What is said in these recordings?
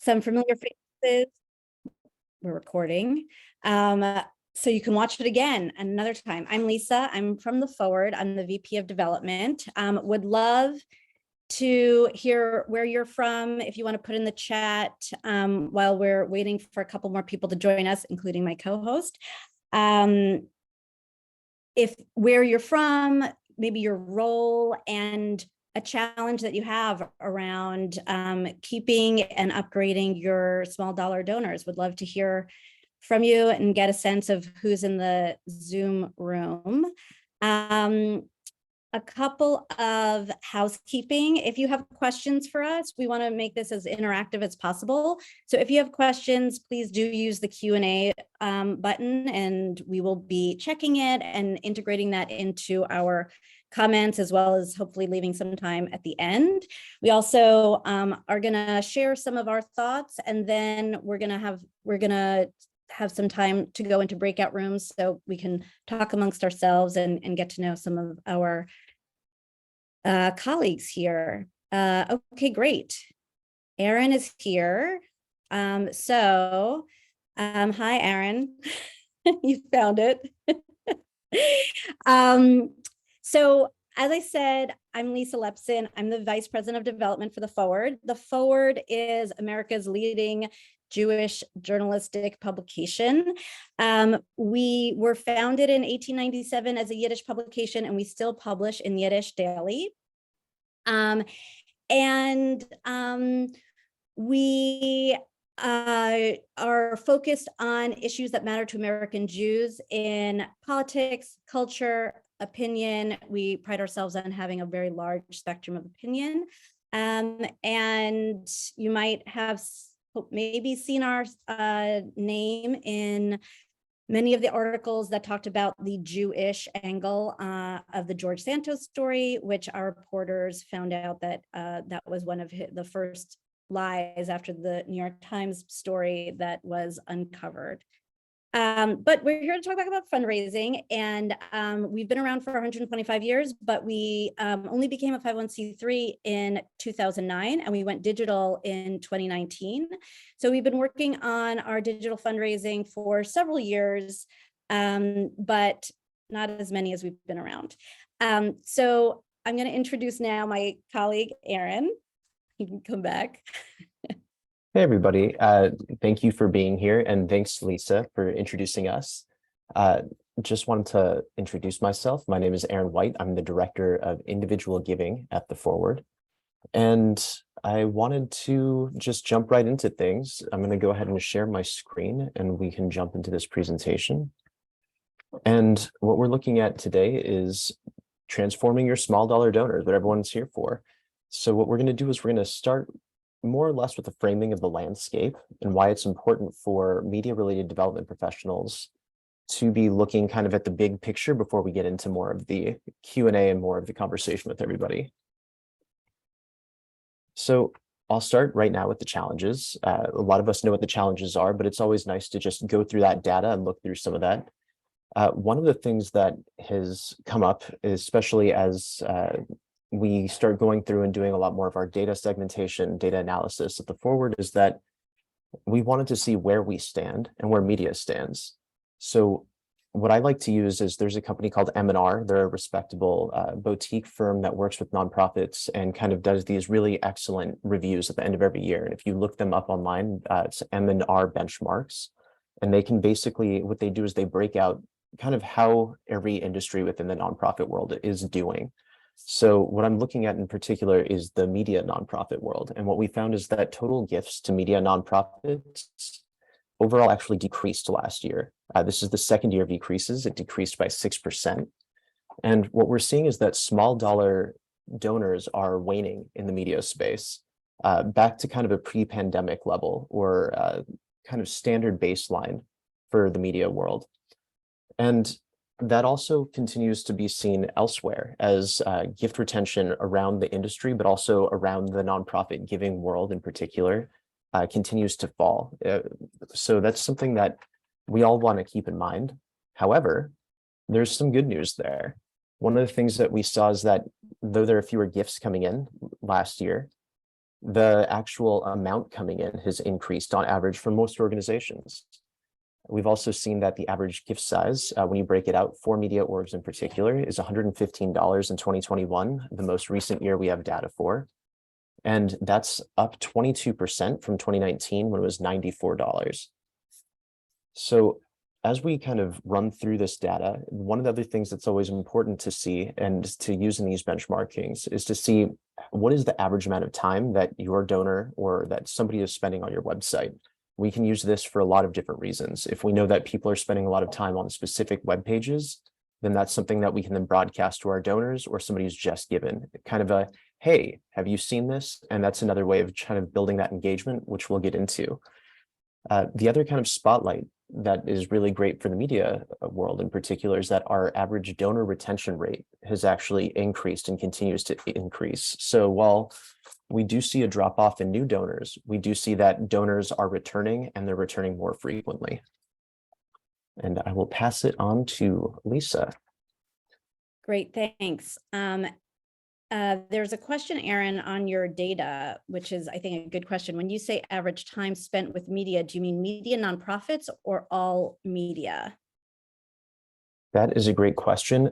some familiar faces. We're recording. So you can watch it again another time. I'm Lisa. I'm from the Forward. I'm the VP of Development. Would love to hear where you're from. If you want to put in the chat while we're waiting for a couple more people to join us, including my co-host. If where you're from, maybe your role and a challenge that you have around keeping and upgrading your small dollar donors. Would love to hear from you and get a sense of who's in the Zoom room. A couple of housekeeping. If you have questions for us, we want to make this as interactive as possible. So if you have questions, please do use the Q&A button, and we will be checking it and integrating that into our comments, as well as hopefully leaving some time at the end. We also are going to share some of our thoughts, and then we're going to have some time to go into breakout rooms so we can talk amongst ourselves and get to know some of our colleagues here. Okay, great. Aaron is here. Hi, Aaron. You found it. So as I said, I'm Lisa Lepson. I'm the Vice President of Development for the Forward. The Forward is America's leading Jewish journalistic publication. We were founded in 1897 as a Yiddish publication, and we still publish in Yiddish daily. We are focused on issues that matter to American Jews in politics, culture, opinion. We pride ourselves on having a very large spectrum of opinion. And you might have maybe seen our name in many of the articles that talked about the Jewish angle of the George Santos story, which our reporters found out that that was one of the first lies after the New York Times story that was uncovered. But we're here to talk about fundraising, and we've been around for 125 years, but we only became a 501c3 in 2009, and we went digital in 2019. So we've been working on our digital fundraising for several years, but not as many as we've been around. So I'm going to introduce now my colleague, Aaron. You can come back. Hey, everybody. Thank you for being here, and thanks, Lisa, for introducing us. Just wanted to introduce myself. My name is Aaron White. I'm the Director of Individual Giving at the Forward, and I wanted to just jump right into things. I'm going to go ahead and share my screen, and we can jump into this presentation. And what we're looking at today is transforming your small dollar donors, what everyone's here for. So what we're going to do is we're going to start more or less with the framing of the landscape and why it's important for media-related development professionals to be looking kind of at the big picture before we get into more of the Q&A and more of the conversation with everybody. So I'll start right now with the challenges. A lot of us know what the challenges are, but it's always nice to just go through that data and look through some of that. One of the things that has come up, especially as we start going through and doing a lot more of our data segmentation, data analysis at the Forward, is that we wanted to see where we stand and where media stands. So what I like to use is there's a company called M&R. They're a respectable boutique firm that works with nonprofits and kind of does these really excellent reviews at the end of every year. And if you look them up online, it's M&R benchmarks. And they can basically, what they do is they break out kind of how every industry within the nonprofit world is doing. So what I'm looking at in particular is the media nonprofit world. And what we found is that total gifts to media nonprofits overall actually decreased last year. This is the second year of decreases. It decreased by 6%. And what we're seeing is that small dollar donors are waning in the media space, back to kind of a pre-pandemic level or kind of standard baseline for the media world. And that also continues to be seen elsewhere as gift retention around the industry, but also around the nonprofit giving world in particular, continues to fall. So that's something that we all want to keep in mind. However, there's some good news there. One of the things that we saw is that though there are fewer gifts coming in last year, the actual amount coming in has increased on average for most organizations. We've also seen that the average gift size, when you break it out for media orgs in particular, is $115 in 2021, the most recent year we have data for. And that's up 22% from 2019 when it was $94. So as we kind of run through this data, one of the other things that's always important to see and to use in these benchmarkings is to see what is the average amount of time that your donor or that somebody is spending on your website. We can use this for a lot of different reasons. If we know that people are spending a lot of time on specific web pages, then that's something that we can then broadcast to our donors or somebody who's just given kind of a, hey, have you seen this? And that's another way of kind of building that engagement, which we'll get into. The other kind of spotlight that is really great for the media world in particular is that our average donor retention rate has actually increased and continues to increase. So while we do see a drop off in new donors, we do see that donors are returning and they're returning more frequently. And I will pass it on to Lisa. Great, thanks. There's a question, Aaron, on your data, which is, I think, a good question. When you say average time spent with media, do you mean media nonprofits or all media? That is a great question.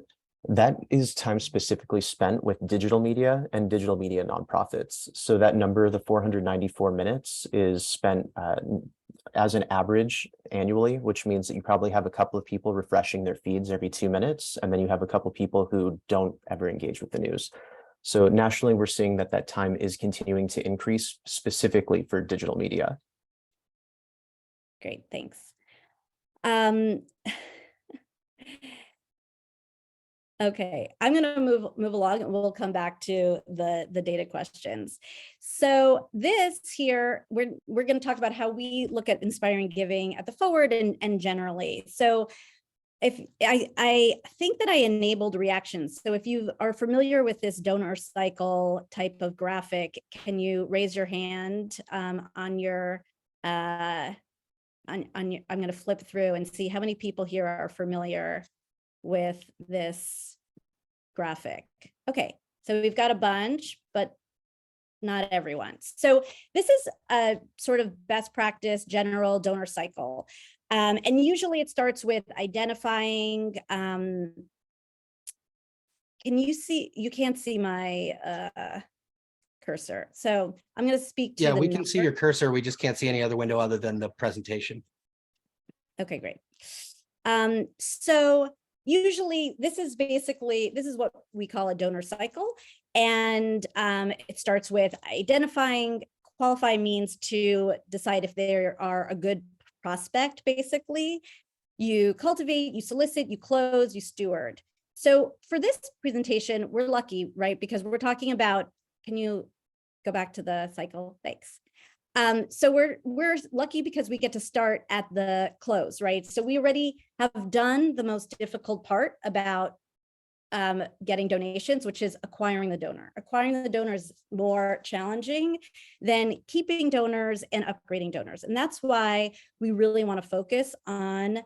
That is time specifically spent with digital media and digital media nonprofits. So that number, the 494 minutes, is spent as an average annually, which means that you probably have a couple of people refreshing their feeds every 2 minutes, and then you have a couple of people who don't ever engage with the news. So nationally, we're seeing that that time is continuing to increase specifically for digital media. Great, thanks. Okay, I'm going to move along and we'll come back to the data questions. So this here, we're going to talk about how we look at inspiring giving at the Forward and generally. So if I think that I enabled reactions. So if you are familiar with this donor cycle type of graphic, can you raise your hand on your, I'm going to flip through and see how many people here are familiar with this graphic. Okay, so we've got a bunch, but not everyone. So this is a sort of best practice general donor cycle. And usually it starts with identifying, can you see, you can't see my cursor. So I'm going to speak to Yeah, the we can see your cursor. We just can't see any other window other than the presentation. Okay, great. So usually this is what we call a donor cycle. And it starts with identifying, qualify means to decide if they are a good prospect, basically. You cultivate, you solicit, you close, you steward. So for this presentation, we're lucky, right? Because we're talking about, can you go back to the cycle? Thanks. So we're lucky because we get to start at the close, right? So we already have done the most difficult part about getting donations, which is acquiring the donor. Acquiring the donor is more challenging than keeping donors and upgrading donors. And that's why we really want to focus on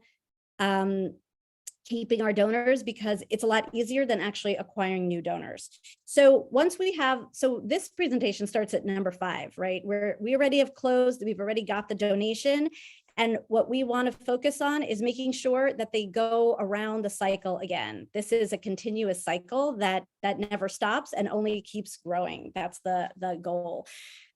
keeping our donors, because it's a lot easier than actually acquiring new donors. So once we have, so this presentation starts at number 5, right? Where we already have closed, we've already got the donation. And what we want to focus on is making sure that they go around the cycle again. This is a continuous cycle that never stops and only keeps growing. That's the goal.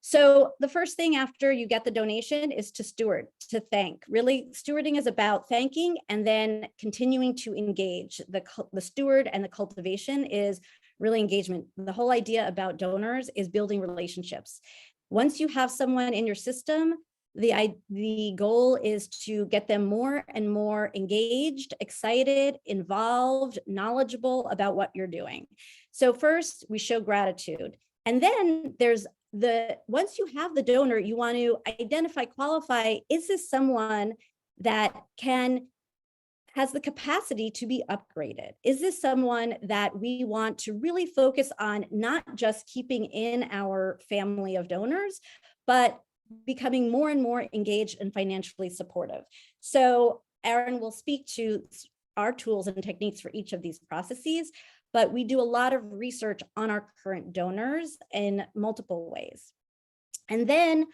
So the first thing after you get the donation is to steward, to thank. Really, stewarding is about thanking and then continuing to engage. The steward and the cultivation is really engagement. The whole idea about donors is building relationships. Once you have someone in your system, the goal is to get them more and more engaged, excited, involved, knowledgeable about what you're doing. So first, we show gratitude. And then there's once you have the donor, you want to identify, qualify, is this someone that has the capacity to be upgraded? Is this someone that we want to really focus on, not just keeping in our family of donors, but becoming more and more engaged and financially supportive? So Aaron will speak to our tools and techniques for each of these processes, but we do a lot of research on our current donors in multiple ways. And then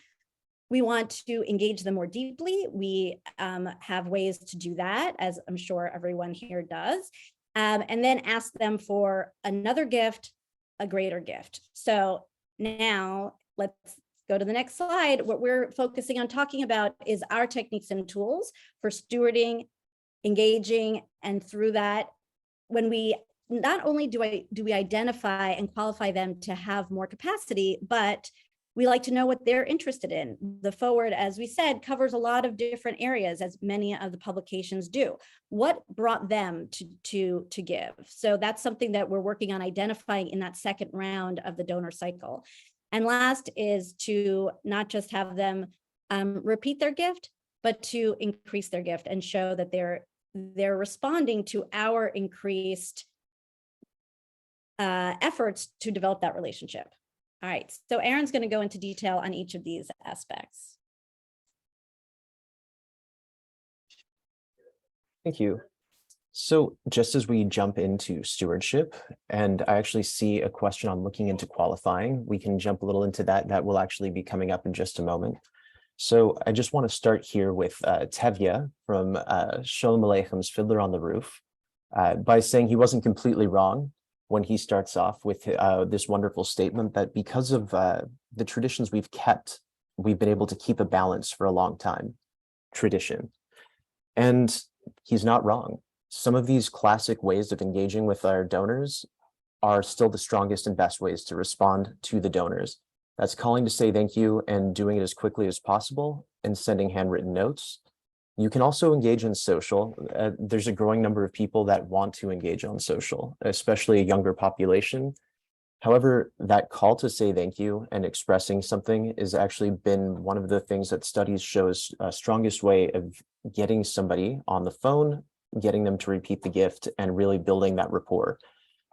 we want to engage them more deeply. We have ways to do that, as I'm sure everyone here does. And then ask them for another gift, a greater gift. So now let's go to the next slide. What we're focusing on talking about is our techniques and tools for stewarding, engaging, and through that, when we not only do we identify and qualify them to have more capacity, but we like to know what they're interested in. The forward, as we said, covers a lot of different areas, as many of the publications do. What brought them to give? So that's something that we're working on identifying in that second round of the donor cycle. And last is to not just have them repeat their gift, but to increase their gift and show that they're responding to our increased efforts to develop that relationship. All right, so Aaron's going to go into detail on each of these aspects. Thank you. So just as we jump into stewardship, and I actually see a question on looking into qualifying, we can jump a little into that. That will actually be coming up in just a moment. So I just want to start here with Tevye from Shalom Aleicham's Fiddler on the Roof by saying he wasn't completely wrong when he starts off with this wonderful statement that because of the traditions we've kept, we've been able to keep a balance for a long time, tradition. And he's not wrong. Some of these classic ways of engaging with our donors are still the strongest and best ways to respond to the donors. That's calling to say thank you and doing it as quickly as possible and sending handwritten notes. You can also engage in social. There's a growing number of people that want to engage on social, especially a younger population. However, that call to say thank you and expressing something has actually been one of the things that studies shows strongest way of getting somebody on the phone, getting them to repeat the gift and really building that rapport,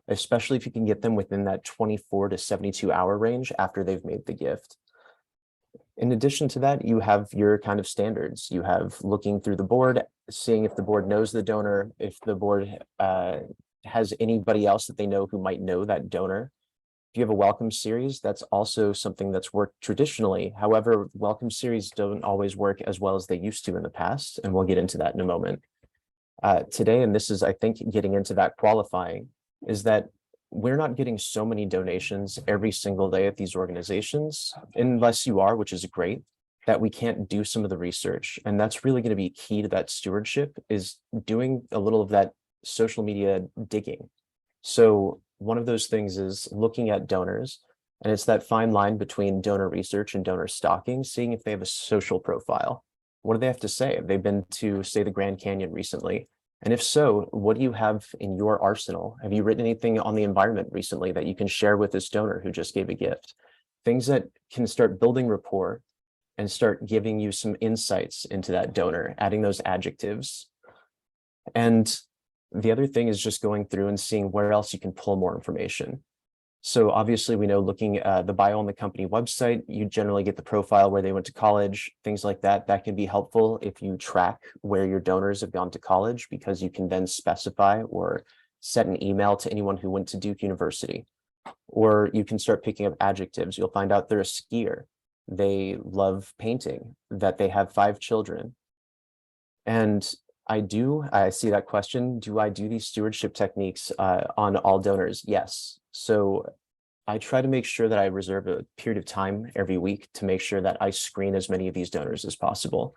especially if you can get them within that 24 to 72 hour range after they've made the gift. In addition to that, you have your kind of standards. You have looking through the board, seeing if the board knows the donor, if the board has anybody else that they know who might know that donor. If you have a welcome series, that's also something that's worked traditionally. However, welcome series don't always work as well as they used to in the past, and we'll get into that in a moment. Today, and this is, I think, getting into that qualifying, is that we're not getting so many donations every single day at these organizations, unless you are, which is great, that we can't do some of the research. And that's really going to be key to that stewardship, is doing a little of that social media digging. So one of those things is looking at donors, and it's that fine line between donor research and donor stalking, seeing if they have a social profile. What do they have to say? Have they been to, say, the Grand Canyon recently? And if so, what do you have in your arsenal? Have you written anything on the environment recently that you can share with this donor who just gave a gift? Things that can start building rapport and start giving you some insights into that donor, adding those adjectives. And the other thing is just going through and seeing where else you can pull more information. So obviously we know looking at the bio on the company website, you generally get the profile, where they went to college, things like that. That can be helpful if you track where your donors have gone to college, because you can then specify or set an email to anyone who went to Duke University. Or you can start picking up adjectives. You'll find out they're a skier, they love painting, that they have 5 children. And I see that question. Do I do these stewardship techniques on all donors? Yes. So I try to make sure that I reserve a period of time every week to make sure that I screen as many of these donors as possible.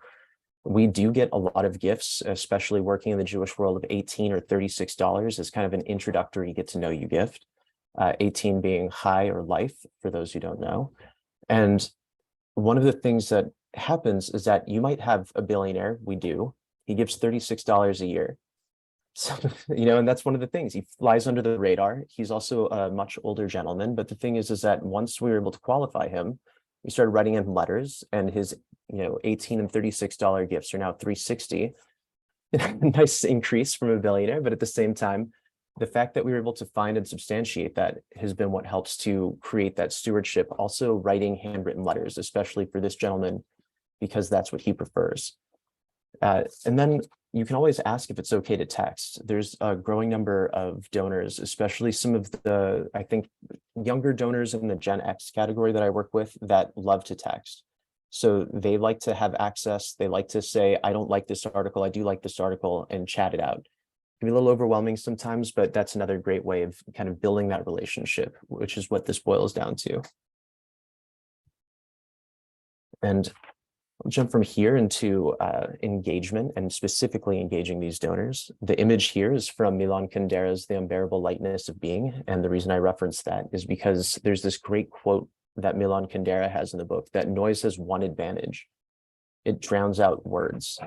We do get a lot of gifts, especially working in the Jewish world, of $18 or $36 as kind of an introductory get to know you gift. 18 being high or life, for those who don't know. And one of the things that happens is that you might have a billionaire, we do, he gives $36 a year. So, and that's one of the things. He flies under the radar. He's also a much older gentleman. But the thing is that once we were able to qualify him, we started writing him letters, and his, $18 and $36 gifts are now $360. Nice increase from a billionaire. But at the same time, the fact that we were able to find and substantiate that has been what helps to create that stewardship. Also writing handwritten letters, especially for this gentleman, because that's what he prefers. And then you can always ask if it's okay to text. There's a growing number of donors, especially some of the, I think, younger donors in the Gen X category that I work with that love to text. So they like to have access. They like to say, I don't like this article. I do like this article, and chat it out. It can be a little overwhelming sometimes, but that's another great way of kind of building that relationship, which is what this boils down to. And I'll jump from here into engagement and specifically engaging these donors. The image here is from Milan Kundera's The Unbearable Lightness of Being. And the reason I reference that is because there's this great quote that Milan Kundera has in the book, that noise has one advantage: it drowns out words.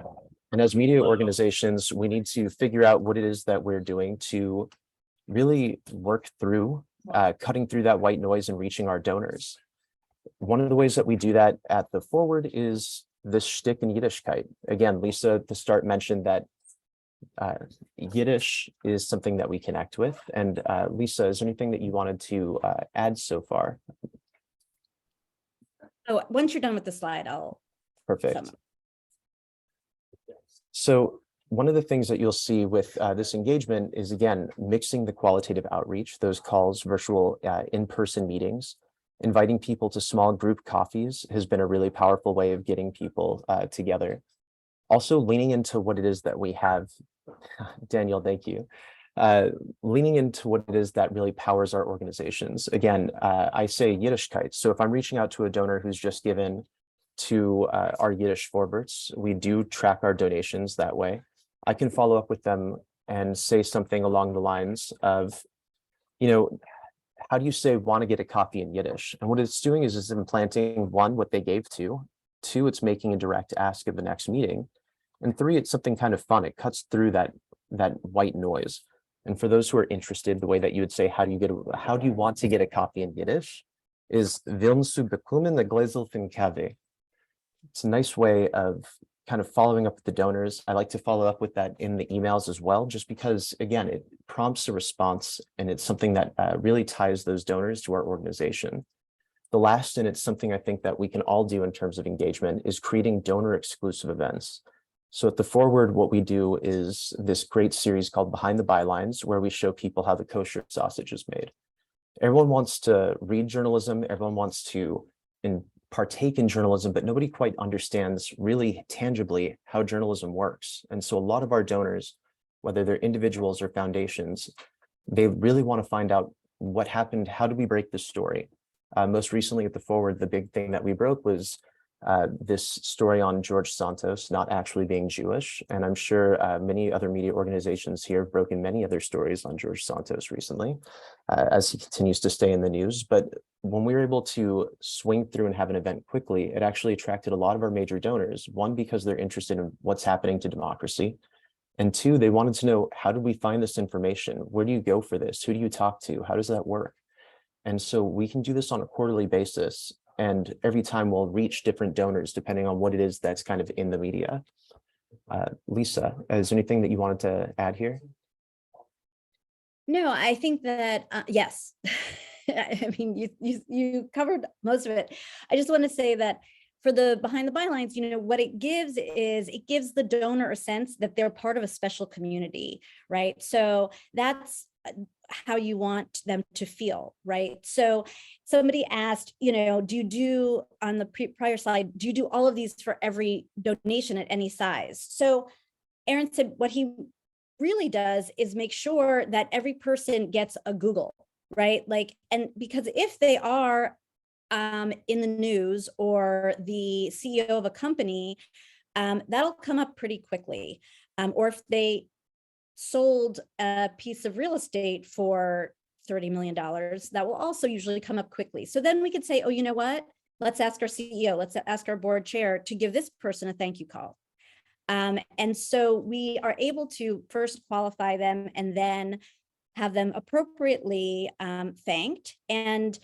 And as media organizations, we need to figure out what it is that we're doing to really work through cutting through that white noise and reaching our donors. One of the ways that we do that at the Forward is this shtick in Yiddishkeit. Again, Lisa at the start mentioned that Yiddish is something that we connect with. And Lisa, is there anything that you wanted to add so far? Oh, once you're done with the slide, I'll. Perfect. So one of the things that you'll see with this engagement is, again, mixing the qualitative outreach, those calls, virtual in-person meetings. Inviting people to small group coffees has been a really powerful way of getting people together. Also leaning into what it is that we have. Daniel, thank you. Leaning into what it is that really powers our organizations. Again, I say Yiddishkeit. So if I'm reaching out to a donor who's just given to our Yiddish Vorwärts, we do track our donations that way. I can follow up with them and say something along the lines of, how do you say want to get a copy in Yiddish? And what it's doing is it's implanting, one, what they gave to, two, it's making a direct ask of the next meeting, and three, it's something kind of fun. It cuts through that white noise. And for those who are interested, the way that you would say, how do you want to get a copy in Yiddish is willst du bekommen a Gläsel von Kaffee. It's a nice way of kind of following up with the donors. I like to follow up with that in the emails as well, just because, again, it prompts a response and it's something that really ties those donors to our organization. The last, and it's something I think that we can all do in terms of engagement, is creating donor exclusive events. So at the Forward, what we do is this great series called Behind the Bylines, where we show people how the kosher sausage is made. Everyone wants to read journalism, everyone wants to partake in journalism, but nobody quite understands really tangibly how journalism works. And so a lot of our donors, whether they're individuals or foundations, they really want to find out what happened, how did we break this story? Most recently at the Forward, the big thing that we broke was this story on George Santos not actually being Jewish. And I'm sure many other media organizations here have broken many other stories on George Santos recently, as he continues to stay in the news. But when we were able to swing through and have an event quickly, it actually attracted a lot of our major donors. One, because they're interested in what's happening to democracy. And two, they wanted to know, how did we find this information? Where do you go for this? Who do you talk to? How does that work? And so we can do this on a quarterly basis. And every time we'll reach different donors, depending on what it is that's kind of in the media. Lisa, is there anything that you wanted to add here? No, I think that, yes. I mean, you covered most of it. I just want to say that for the Behind the Bylines, what it gives is it gives the donor a sense that they're part of a special community, right? So that's how you want them to feel, right? So somebody asked, do you do, on the prior slide, do you do all of these for every donation at any size? So Aaron said what he really does is make sure that every person gets a Google, right? And because if they are in the news or the CEO of a company, that'll come up pretty quickly. Or if they sold a piece of real estate for $30 million, that will also usually come up quickly. So then we could say, oh, you know what? Let's ask our CEO, let's ask our board chair to give this person a thank you call. And so we are able to first qualify them and then have them appropriately thanked. And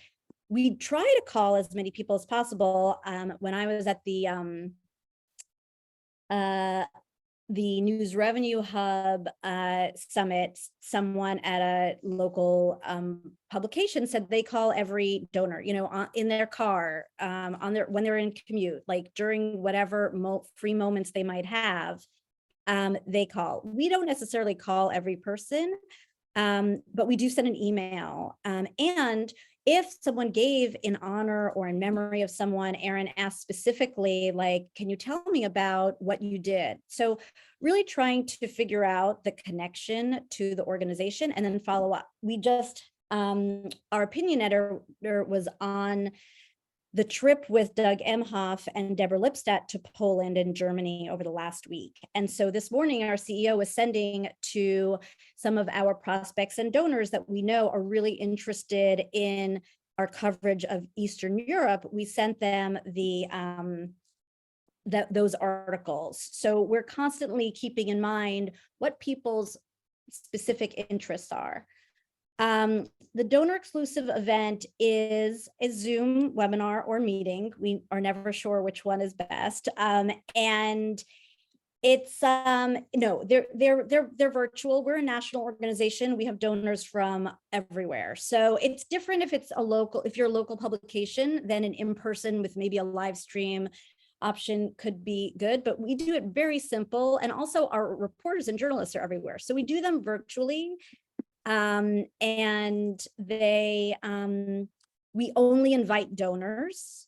we try to call as many people as possible. When I was at the News Revenue Hub Summit, someone at a local publication said they call every donor, in their car, when they're in commute, like during whatever free moments they might have, they call. We don't necessarily call every person, but we do send an email. And if someone gave in honor or in memory of someone, Aaron asked specifically, like, can you tell me about what you did? So really trying to figure out the connection to the organization and then follow up. We just, our opinion editor was on the trip with Doug Emhoff and Deborah Lipstadt to Poland and Germany over the last week. And so this morning, our CEO was sending to some of our prospects and donors that we know are really interested in our coverage of Eastern Europe. We sent them those articles. So we're constantly keeping in mind what people's specific interests are. The donor exclusive event is a Zoom webinar or meeting. We are never sure which one is best. And it's no, they're virtual. We're a national organization. We have donors from everywhere. So it's different if it's if you're a local publication, then an in-person with maybe a live stream option could be good, but we do it very simple. And also our reporters and journalists are everywhere. So we do them virtually. And we only invite donors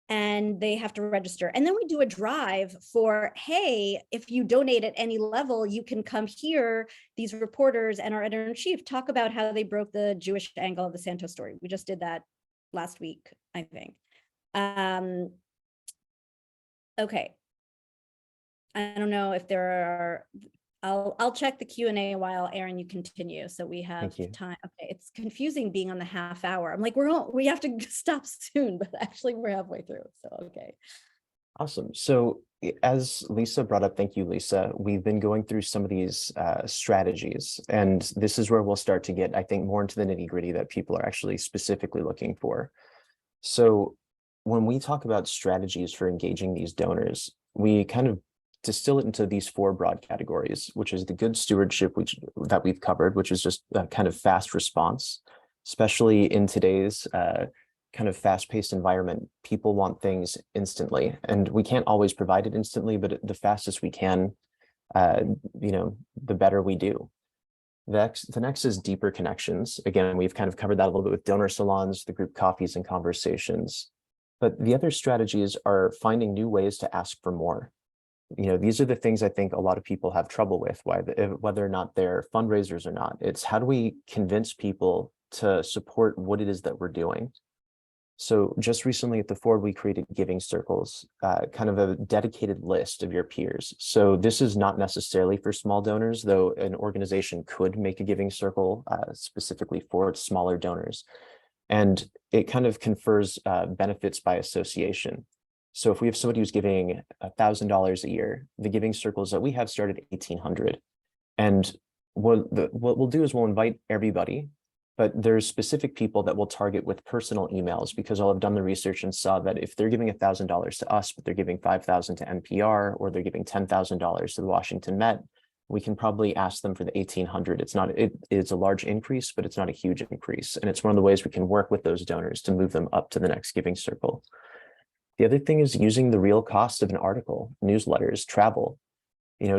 and they have to register. And then we do a drive for, hey, if you donate at any level, you can come here. These reporters and our editor-in-chief talk about how they broke the Jewish angle of the Santos story. We just did that last week, I think. Okay. I don't know if there are, I'll check the Q&A while Aaron, you continue. So we have time. Okay, it's confusing being on the half hour. I'm like, we have to stop soon, but actually we're halfway through. So, okay. Awesome. So as Lisa brought up, thank you, Lisa. We've been going through some of these strategies, and this is where we'll start to get, I think, more into the nitty-gritty that people are actually specifically looking for. So when we talk about strategies for engaging these donors, we kind of distill it into these 4 broad categories, which is the good stewardship that we've covered, which is just a kind of fast response, especially in today's kind of fast-paced environment. People want things instantly, and we can't always provide it instantly, but the fastest we can, the better we do. The next is deeper connections. Again, we've kind of covered that a little bit with donor salons, the group coffees and conversations. But the other strategies are finding new ways to ask for more. These are the things I think a lot of people have trouble with, whether or not they're fundraisers or not. It's how do we convince people to support what it is that we're doing? So just recently at the Ford, we created giving circles, kind of a dedicated list of your peers. So this is not necessarily for small donors, though an organization could make a giving circle specifically for its smaller donors. And it kind of confers benefits by association. So if we have somebody who's giving $1,000 a year, the giving circles that we have start at $1,800. And what we'll do is we'll invite everybody, but there's specific people that we'll target with personal emails, because I'll have done the research and saw that if they're giving $1,000 to us, but they're giving $5,000 to NPR, or they're giving $10,000 to the Washington Met, we can probably ask them for the $1,800. It's a large increase, but it's not a huge increase. And it's one of the ways we can work with those donors to move them up to the next giving circle. The other thing is using the real cost of an article, newsletters, travel.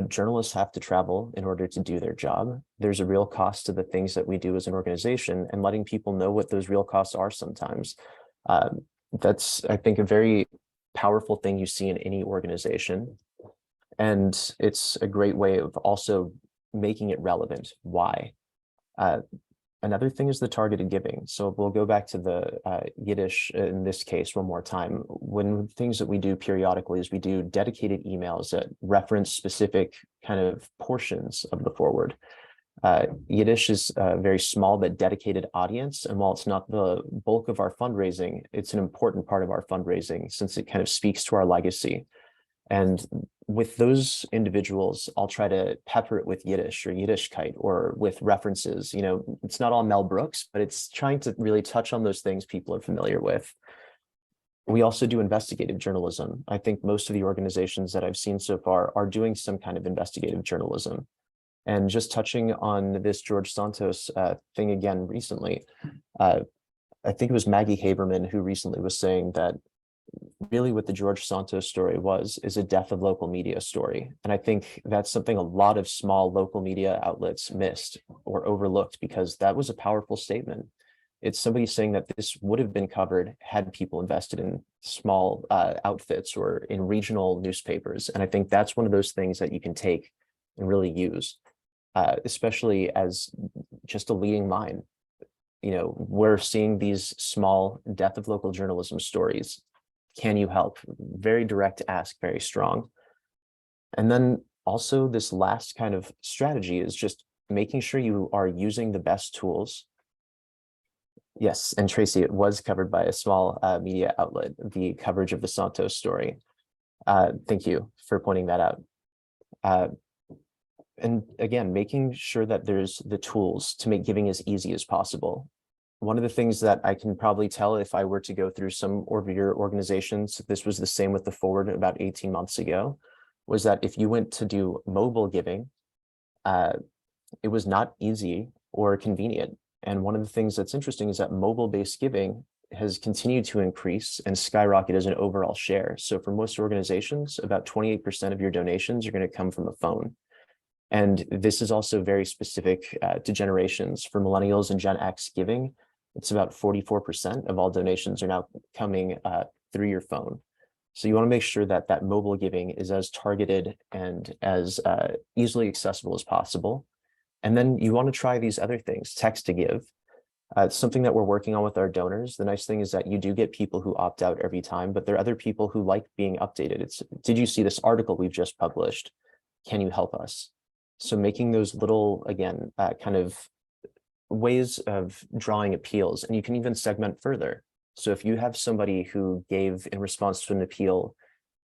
Journalists have to travel in order to do their job. There's a real cost to the things that we do as an organization, and letting people know what those real costs are sometimes. That's, I think, a very powerful thing you see in any organization. And it's a great way of also making it relevant. Why? Another thing is the targeted giving. So we'll go back to the Yiddish in this case one more time. One things that we do periodically is we do dedicated emails that reference specific kind of portions of the forward. Yiddish is a very small but dedicated audience. And while it's not the bulk of our fundraising, it's an important part of our fundraising since it kind of speaks to our legacy. And with those individuals, I'll try to pepper it with Yiddish or Yiddishkeit or with references. It's not all Mel Brooks, but it's trying to really touch on those things people are familiar with. We also do investigative journalism. I think most of the organizations that I've seen so far are doing some kind of investigative journalism. And just touching on this George Santos thing again recently, I think it was Maggie Haberman who recently was saying that really what the George Santos story is a death of local media story. And I think that's something a lot of small local media outlets missed or overlooked, because that was a powerful statement. It's somebody saying that this would have been covered had people invested in small outfits or in regional newspapers. And I think that's one of those things that you can take and really use, especially as just a leading mind. You know, we're seeing these small death of local journalism stories. Can you help? Very direct ask, very strong. And then also this last kind of strategy is just making sure you are using the best tools. Yes, and Tracy, it was covered by a small media outlet, the coverage of the Santos story. Thank you for pointing that out. And again, making sure that there's the tools to make giving as easy as possible. One of the things that I can probably tell if I were to go through some of your organizations, this was the same with the Forward about 18 months ago, was that if you went to do mobile giving, it was not easy or convenient. And one of the things that's interesting is that mobile-based giving has continued to increase and skyrocket as an overall share. So for most organizations, about 28% of your donations are going to come from a phone. And this is also very specific to generations. For millennials and Gen X giving, it's about 44% of all donations are now coming through your phone. So you want to make sure that that mobile giving is as targeted and as easily accessible as possible. And then you want to try these other things, text to give. It's something that we're working on with our donors. The nice thing is that you do get people who opt out every time, but there are other people who like being updated. It's, did you see this article we've just published? Can you help us? So making those little, again, kind of ways of drawing appeals, and you can even segment further. So if you have somebody who gave in response to an appeal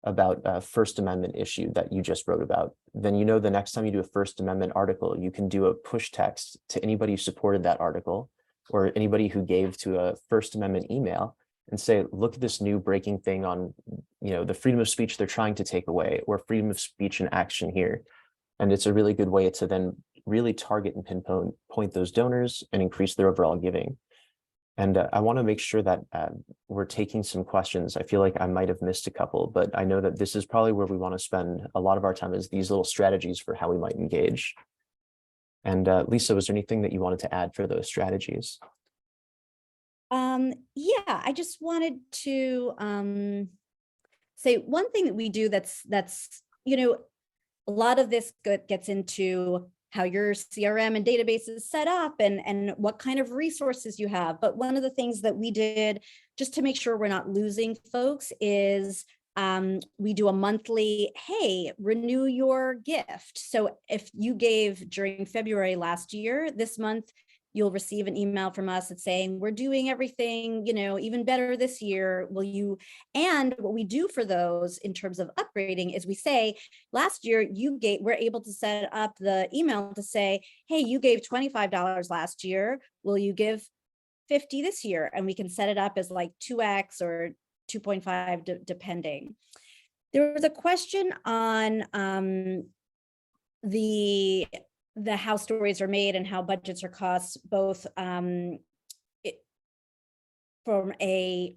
about a First Amendment issue that you just wrote about, then you know the next time you do a First Amendment article, you can do a push text to anybody who supported that article or anybody who gave to a First Amendment email and say, look at this new breaking thing on, you know, the freedom of speech they're trying to take away, or freedom of speech in action here. And it's a really good way to then really target and pinpoint those donors and increase their overall giving. And I want to make sure that we're taking some questions. I feel like I might have missed a couple, but I know that this is probably where we want to spend a lot of our time, is these little strategies for how we might engage. And Lisa, was there anything that you wanted to add for those strategies? Yeah, I just wanted to say one thing that we do that's, you know, a lot of this gets into how your CRM and database is set up and what kind of resources you have. But one of the things that we did just to make sure we're not losing folks is we do a monthly, hey, renew your gift. So if you gave during February last year, this month, you'll receive an email from us that's saying, we're doing everything, you know, even better this year. Will you? And what we do for those in terms of upgrading is we say, last year you gave, we're able to set up the email to say, hey, you gave $25 last year. Will you give 50 this year? And we can set it up as like 2x or 2.5 depending. There was a question on the how stories are made and how budgets are costs, both from a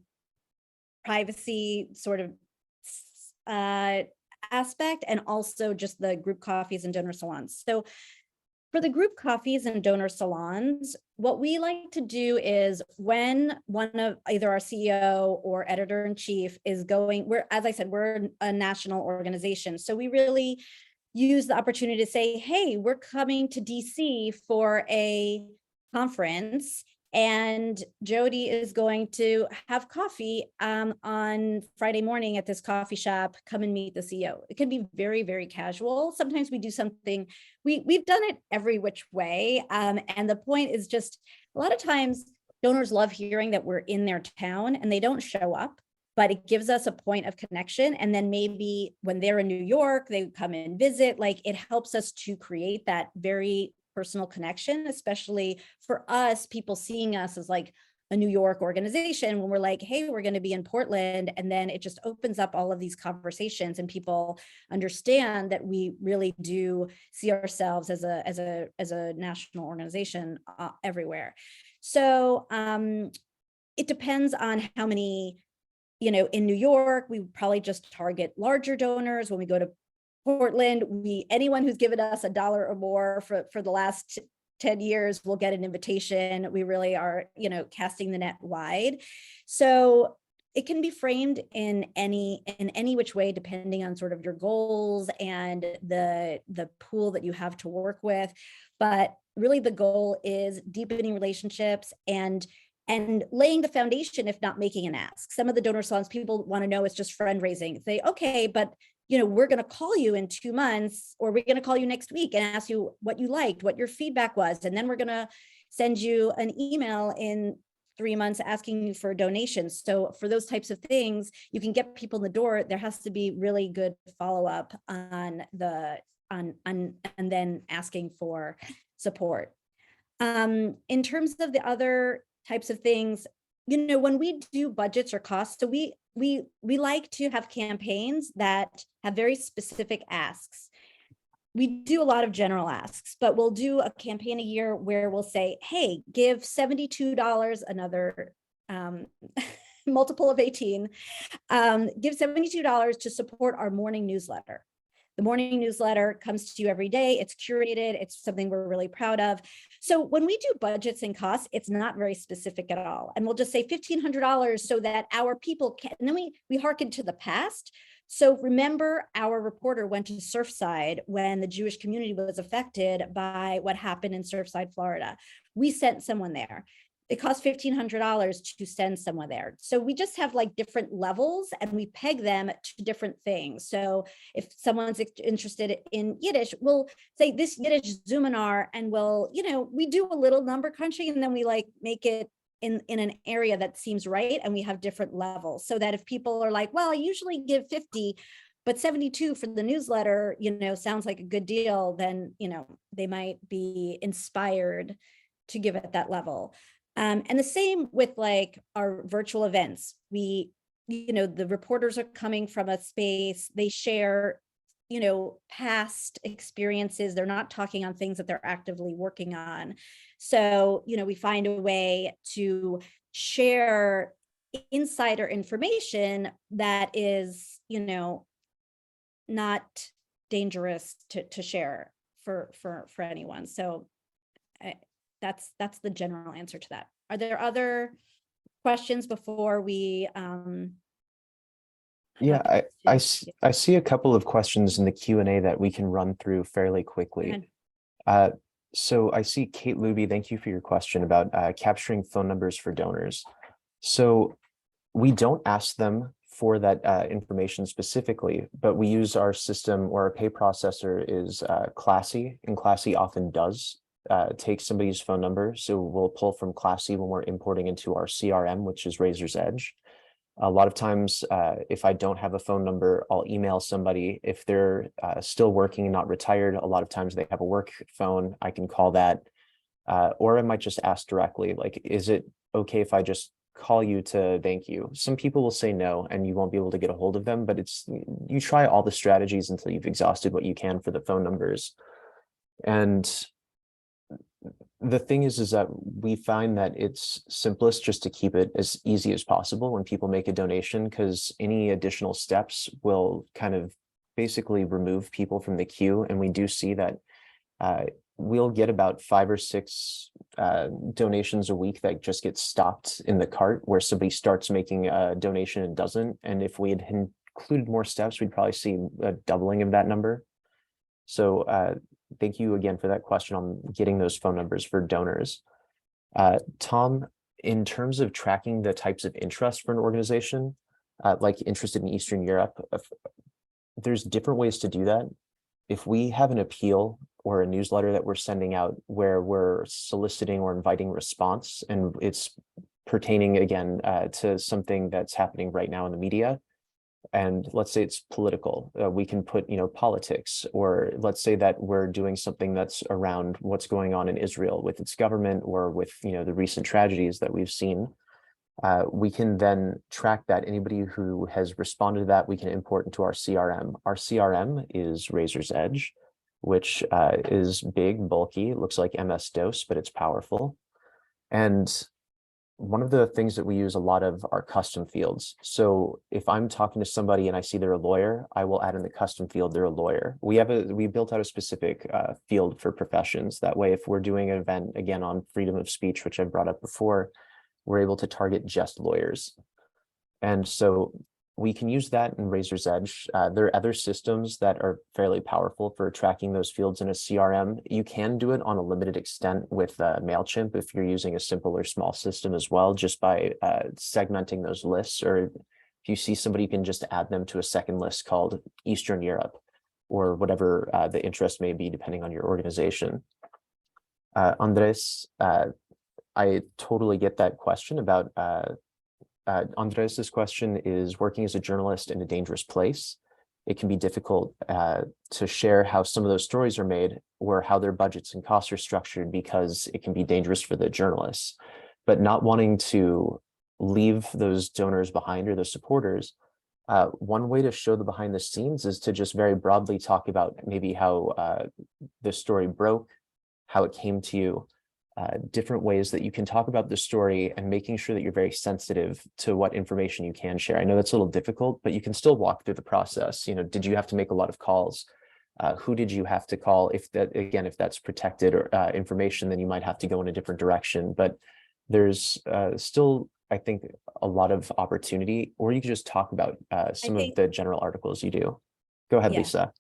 privacy sort of aspect and also just the group coffees and donor salons. So for the group coffees and donor salons, what we like to do is when one of either our CEO or editor-in-chief is going, as I said, we're a national organization. So we really use the opportunity to say, hey, we're coming to DC for a conference and Jody is going to have coffee on Friday morning at this coffee shop. Come and meet the CEO. It can be very, very casual. Sometimes we do something, we've done it every which way. And the point is just a lot of times donors love hearing that we're in their town and they don't show up, but it gives us a point of connection. And then maybe when they're in New York, they come and visit, like it helps us to create that very personal connection, especially for us, people seeing us as like a New York organization when we're like, hey, we're going to be in Portland. And then it just opens up all of these conversations and people understand that we really do see ourselves as a national organization everywhere. So it depends on how many, you know, in New York, we probably just target larger donors. When we go to Portland, anyone who's given us $1 or more for the last 10 years will get an invitation. We really are, casting the net wide. So it can be framed in any which way, depending on sort of your goals and the pool that you have to work with. But really the goal is deepening relationships and laying the foundation, if not making an ask. Some of the donor songs people want to know is just fundraising. Say, okay, but we're going to call you in 2 months, or we're going to call you next week and ask you what you liked, what your feedback was. And then we're going to send you an email in 3 months asking you for donations. So for those types of things, you can get people in the door. There has to be really good follow-up on and then asking for support. In terms of the other types of things, when we do budgets or costs, so we like to have campaigns that have very specific asks. We do a lot of general asks, but we'll do a campaign a year where we'll say, hey, give $72, another multiple of 18, give $72 to support our morning newsletter. The morning newsletter comes to you every day. It's curated. It's something we're really proud of. So when we do budgets and costs, it's not very specific at all. And we'll just say $1,500 so that our people can, and then we hearken to the past. So remember, our reporter went to Surfside when the Jewish community was affected by what happened in Surfside, Florida. We sent someone there. It cost $1,500 to send someone there. So we just have like different levels and we peg them to different things. So if someone's interested in Yiddish, we'll say this Yiddish Zoominar, and we do a little number crunching, and then we like make it in an area that seems right. And we have different levels so that if people are like, well, I usually give 50, but 72 for the newsletter, sounds like a good deal, then, they might be inspired to give at that level. And the same with like our virtual events. The reporters are coming from a space, they share, past experiences. They're not talking on things that they're actively working on. So, we find a way to share insider information that is, not dangerous to share for anyone. So that's the general answer to that. Are there other questions before we Yeah, I see a couple of questions in the Q&A that we can run through fairly quickly. So I see Kate Luby, thank you for your question about capturing phone numbers for donors. So we don't ask them for that information specifically, but we use our system, or our pay processor is Classy, and Classy often does take somebody's phone number. So we'll pull from Classy when we're importing into our CRM, which is Razor's Edge. A lot of times, if I don't have a phone number, I'll email somebody. If they're still working and not retired, a lot of times they have a work phone. I can call that, or I might just ask directly, like, is it okay if I just call you to thank you? Some people will say no, and you won't be able to get a hold of them, but you try all the strategies until you've exhausted what you can for the phone numbers. And the thing is that we find that it's simplest just to keep it as easy as possible when people make a donation, because any additional steps will kind of basically remove people from the queue. And we do see that we'll get about 5 or 6 donations a week that just get stopped in the cart, where somebody starts making a donation and doesn't. And if we had included more steps, we'd probably see a doubling of that number. So thank you again for that question on getting those phone numbers for donors. Tom, in terms of tracking the types of interest for an organization, like interested in Eastern Europe, there's different ways to do that. If we have an appeal or a newsletter that we're sending out where we're soliciting or inviting response, and it's pertaining again to something that's happening right now in the media, and let's say it's political, we can put, politics, or let's say that we're doing something that's around what's going on in Israel with its government, or with, the recent tragedies that we've seen. We can then track that. Anybody who has responded to that, we can import into our CRM. Our CRM is Razor's Edge, which is big, bulky. It looks like MS-DOS, but it's powerful. And one of the things that we use a lot of are custom fields. So if I'm talking to somebody and I see they're a lawyer, I will add in the custom field, they're a lawyer. We built out a specific field for professions. That way, if we're doing an event, again, on freedom of speech, which I brought up before, we're able to target just lawyers. And so we can use that in Razor's Edge. There are other systems that are fairly powerful for tracking those fields in a CRM. You can do it on a limited extent with MailChimp if you're using a simple or small system as well, just by segmenting those lists. Or if you see somebody, you can just add them to a second list called Eastern Europe, or whatever the interest may be, depending on your organization. Andres, I totally get that question about Andres's question is working as a journalist in a dangerous place. It can be difficult to share how some of those stories are made or how their budgets and costs are structured, because it can be dangerous for the journalists. But not wanting to leave those donors behind or those supporters, one way to show the behind the scenes is to just very broadly talk about maybe how the story broke, how it came to you, different ways that you can talk about the story, and making sure that you're very sensitive to what information you can share. I know that's a little difficult, but you can still walk through the process. You know, did you have to make a lot of calls? Who did you have to call? If that's protected or information, then you might have to go in a different direction. But there's still, I think, a lot of opportunity, or you could just talk about some of the general articles you do. Go ahead, Lisa.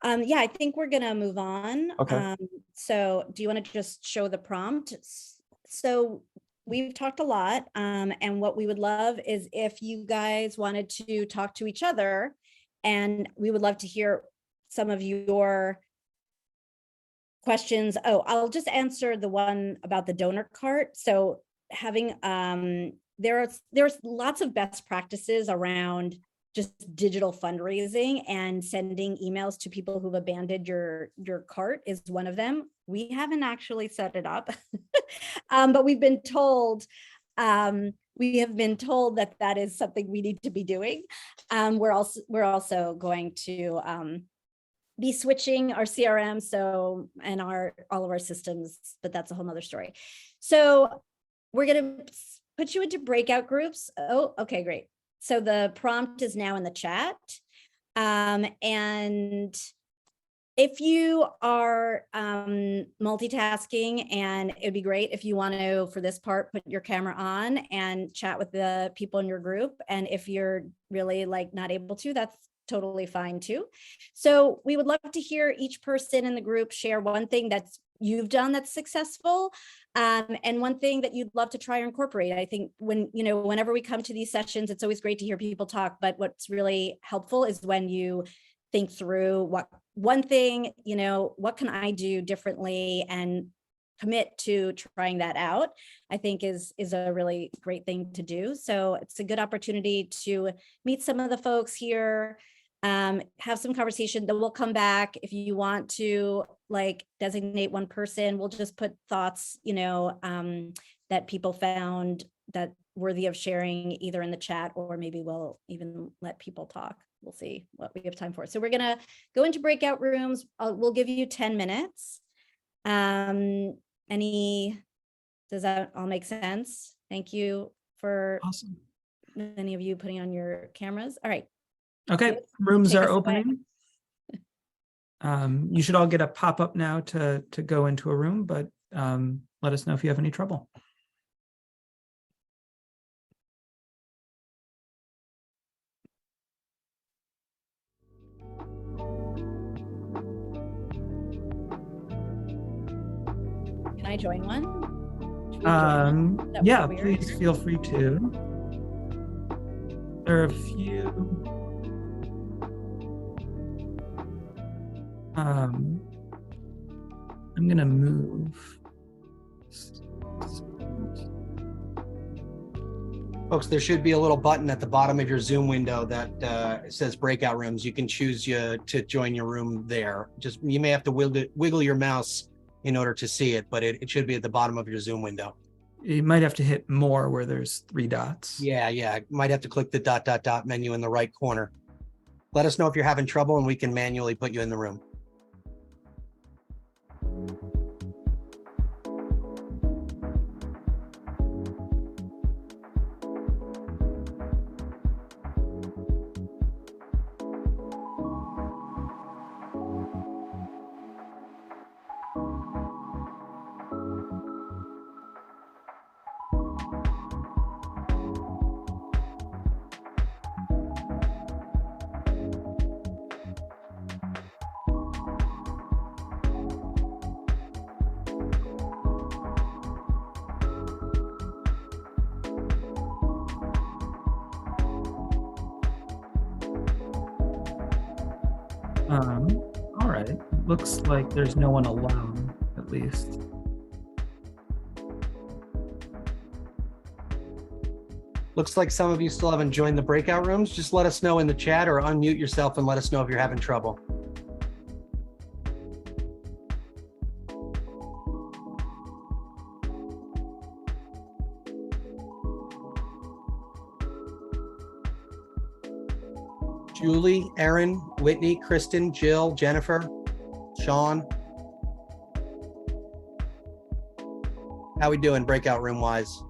Yeah, I think we're gonna move on. Okay. So do you want to just show the prompt? So we've talked a lot, and what we would love is if you guys wanted to talk to each other, and we would love to hear some of your questions. Oh, I'll just answer the one about the donor cart. So having, there's lots of best practices around just digital fundraising, and sending emails to people who've abandoned your cart is one of them. We haven't actually set it up, but we've been told, that that is something we need to be doing. We're also going to be switching our CRM, and all of our systems, but that's a whole nother story. So we're gonna put you into breakout groups. Oh, okay, great. So the prompt is now in the chat. And if you are multitasking, and it'd be great if you want to, for this part, put your camera on and chat with the people in your group. And if you're really not able to, that's totally fine too. So we would love to hear each person in the group share one thing that's you've done that's successful, and one thing that you'd love to try or incorporate. I think whenever we come to these sessions, it's always great to hear people talk, but what's really helpful is when you think through what one thing, what can I do differently, and commit to trying that out, I think is a really great thing to do. So it's a good opportunity to meet some of the folks here, have some conversation. Then we'll come back. If you want to designate one person, we'll just put thoughts, that people found that worthy of sharing, either in the chat, or maybe we'll even let people talk. We'll see what we have time for. So we're gonna go into breakout rooms. We'll give you 10 minutes. Does that all make sense? Thank you for Awesome. many of you putting on your cameras. All right. Okay, rooms are us away. opening. You should all get a pop-up now to go into a room, but let us know if you have any trouble. Can I join one? Should we join one? That Yeah, would be weird. please feel free to. There are a few. I'm gonna move. Folks, there should be a little button at the bottom of your Zoom window that says breakout rooms. You can choose to join your room there. You may have to wiggle your mouse in order to see it, but it should be at the bottom of your Zoom window. You might have to hit more where there's 3 dots. Yeah. Might have to click the ... menu in the right corner. Let us know if you're having trouble and we can manually put you in the room. All right. Looks like there's no one alone, at least. Looks like some of you still haven't joined the breakout rooms. Just let us know in the chat or unmute yourself and let us know if you're having trouble. Julie, Erin, Whitney, Kristen, Jill, Jennifer, Sean. How we doing breakout room wise?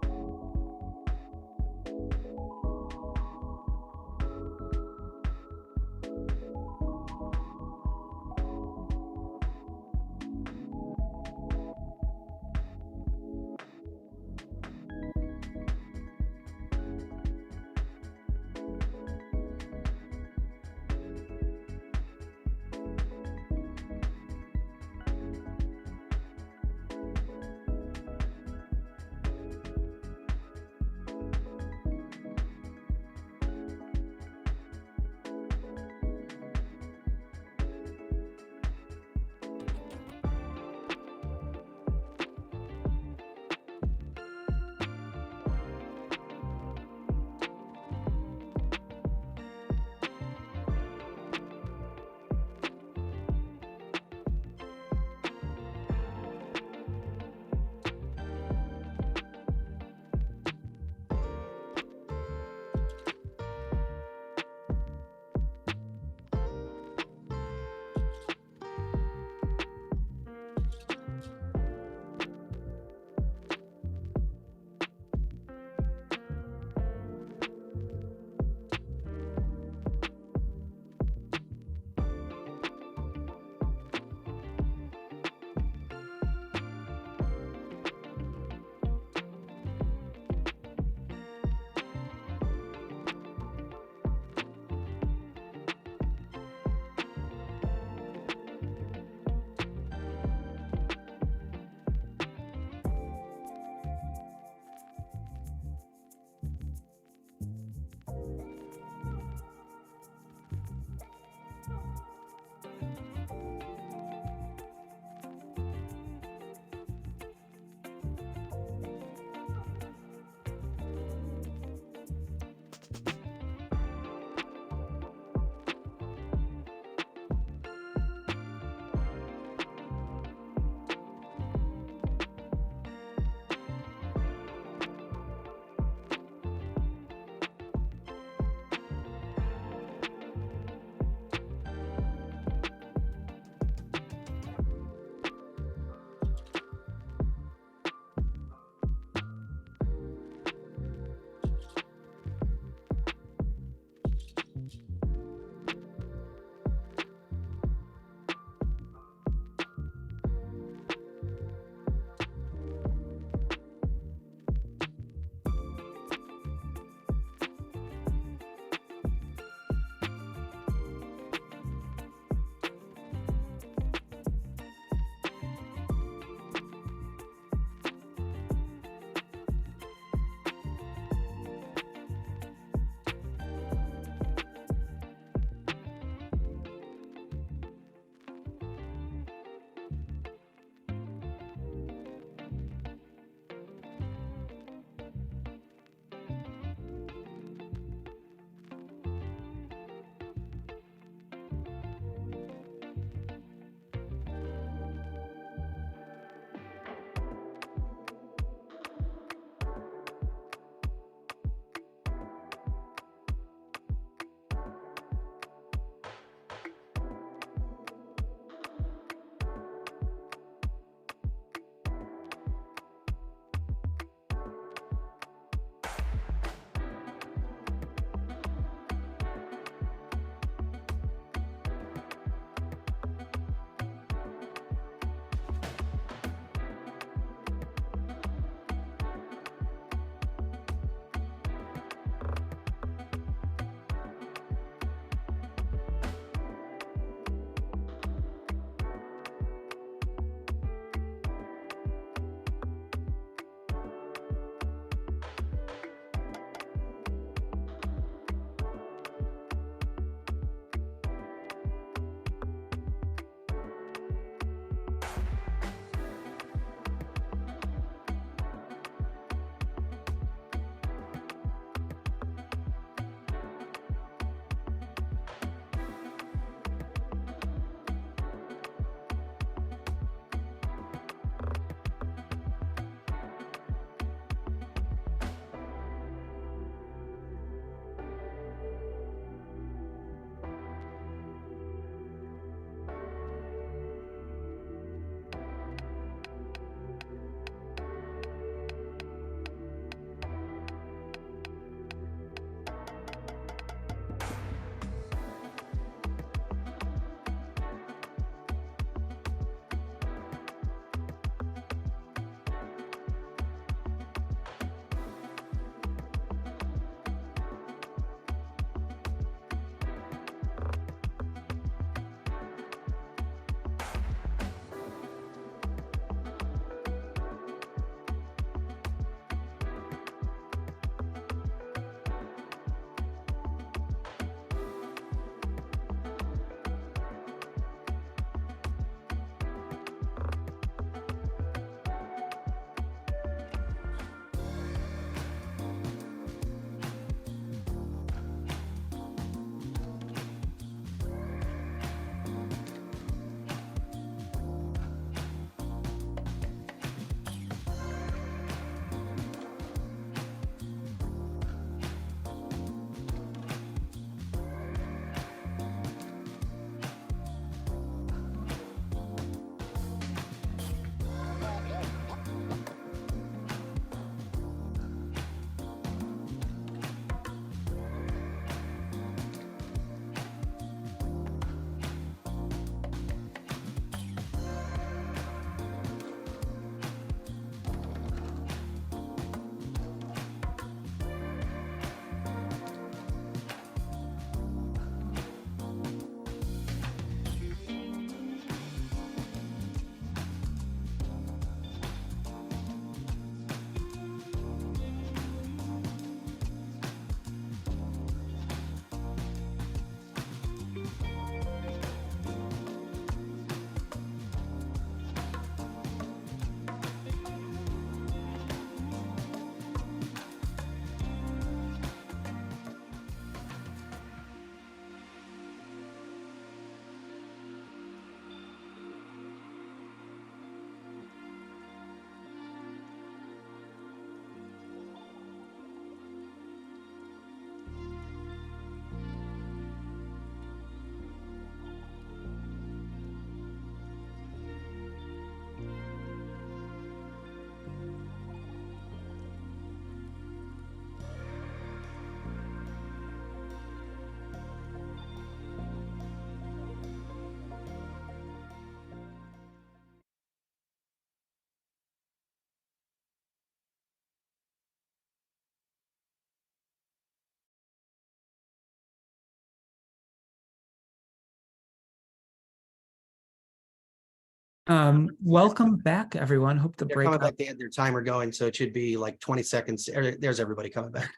Welcome back, everyone. Hope the They're coming breakout. back. They had their timer going, so it should be like 20 seconds. There's everybody coming back.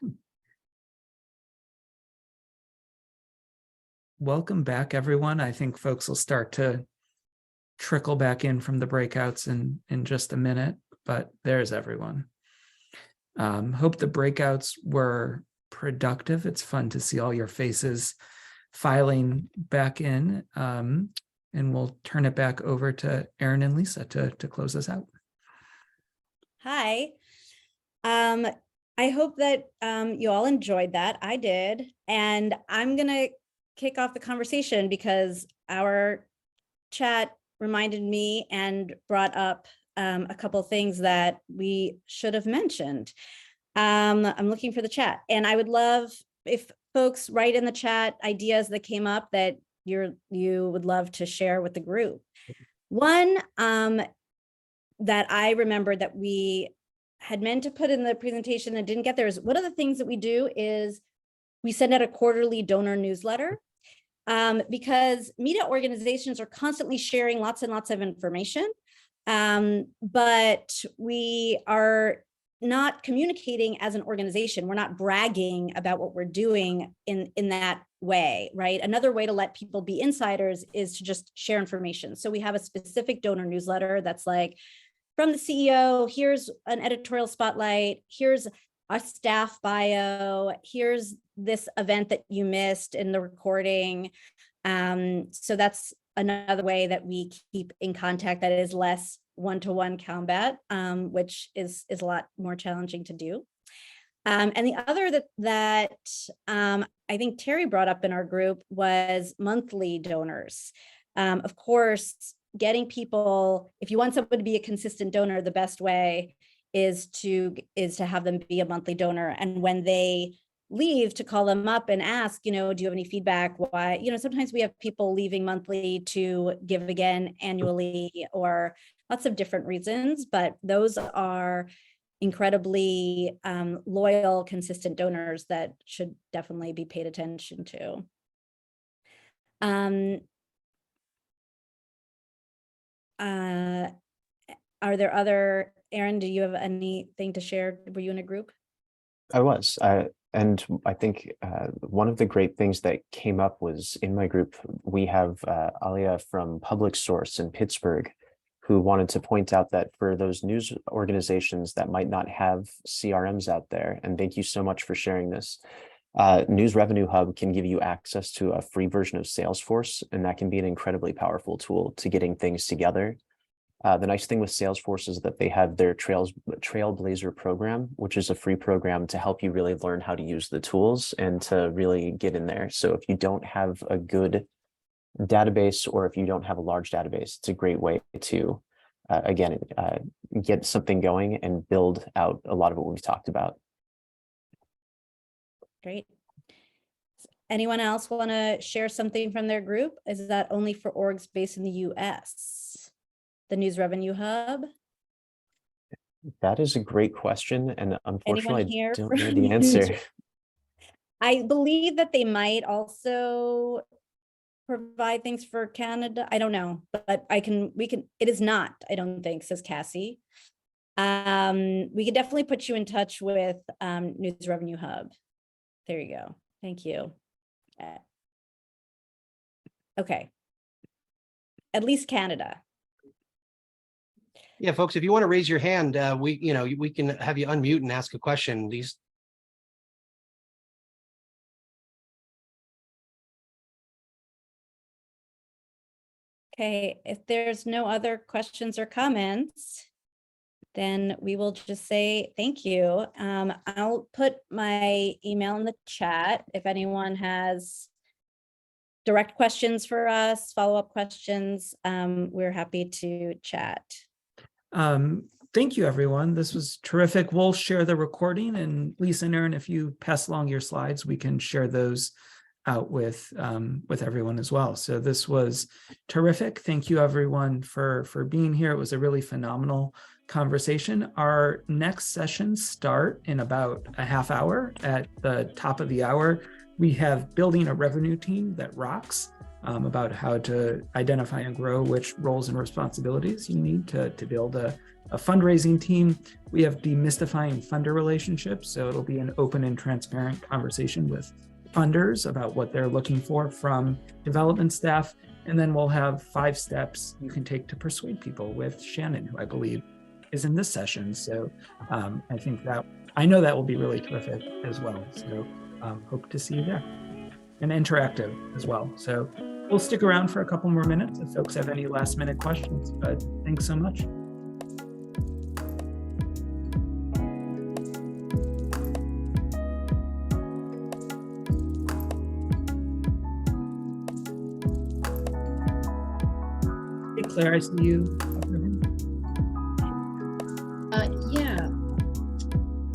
Welcome back, everyone. I think folks will start to trickle back in from the breakouts in just a minute, but there's everyone. Hope the breakouts were productive. It's fun to see all your faces filing back in. And we'll turn it back over to Erin and Lisa to close us out. Hi. I hope that you all enjoyed that. I did. And I'm going to kick off the conversation because our chat reminded me and brought up a couple of things that we should have mentioned. I'm looking for the chat, and I would love if folks write in the chat ideas that came up that you would love to share with the group. One that I remembered that we had meant to put in the presentation and didn't get there is one of the things that we do is we send out a quarterly donor newsletter because media organizations are constantly sharing lots and lots of information, but we are not communicating as an organization. We're not bragging about what we're doing in that way, right? Another way to let people be insiders is to just share information. So we have a specific donor newsletter that's like, from the CEO, here's an editorial spotlight, here's a staff bio, here's this event that you missed in the recording. So that's another way that we keep in contact that is less one-to-one combat, which is a lot more challenging to do. And the other that I think Terry brought up in our group was monthly donors. Of course, getting people, if you want someone to be a consistent donor, the best way is to have them be a monthly donor. And when they leave, to call them up and ask, do you have any feedback? Why, sometimes we have people leaving monthly to give again annually, or lots of different reasons, but those are incredibly loyal, consistent donors that should definitely be paid attention to. Are there other, Erin, do you have anything to share? Were you in a group? I was, and I think one of the great things that came up was in my group, we have Alia from Public Source in Pittsburgh, who wanted to point out that for those news organizations that might not have CRMs out there, and thank you so much for sharing this, News Revenue Hub can give you access to a free version of Salesforce, and that can be an incredibly powerful tool to getting things together. The nice thing with Salesforce is that they have their Trailblazer program, which is a free program to help you really learn how to use the tools and to really get in there. So if you don't have a good database, or if you don't have a large database, it's a great way to, again, get something going and build out a lot of what we've talked about. Great. Anyone else want to share something from their group? Is that only for orgs based in the US? The News Revenue Hub? That is a great question, and unfortunately, I don't know the News? answer. I believe that they might also provide things for Canada. I don't know, but it is not, I don't think, says Cassie. We could definitely put you in touch with News Revenue Hub. There you go. Thank you. Okay. At least Canada. Yeah, folks, if you want to raise your hand, we can have you unmute and ask a question. Okay, if there's no other questions or comments, then we will just say thank you. I'll put my email in the chat if anyone has direct questions for us, follow-up questions. We're happy to chat. Thank you, everyone. This was terrific. We'll share the recording, and Lisa and Erin, if you pass along your slides, we can share those out with everyone as well. So this was terrific. Thank you, everyone, for being here. It was a really phenomenal conversation. Our next sessions start in about a half hour. At the top of the hour, we have Building a Revenue Team That Rocks. about how to identify and grow which roles and responsibilities you need to build a fundraising team. We have demystifying funder relationships. So it'll be an open and transparent conversation with funders about what they're looking for from development staff. And then we'll have 5 steps you can take to persuade people with Shannon, who I believe is in this session. So I know that will be really terrific as well. So hope to see you there, and interactive as well. So we'll stick around for a couple more minutes if folks have any last minute questions, but thanks so much. Hey, Claire, I see you. Yeah,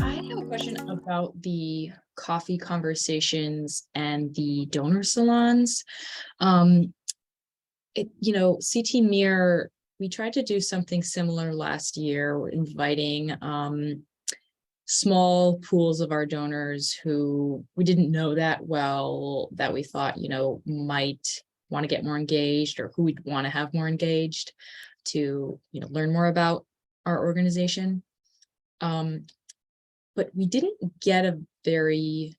I have a question about the coffee conversations and the donor salons. CT Mirror, we tried to do something similar last year. We're inviting small pools of our donors who we didn't know that well, that we thought, might want to get more engaged, or who we'd want to have more engaged to, learn more about our organization. But we didn't get a very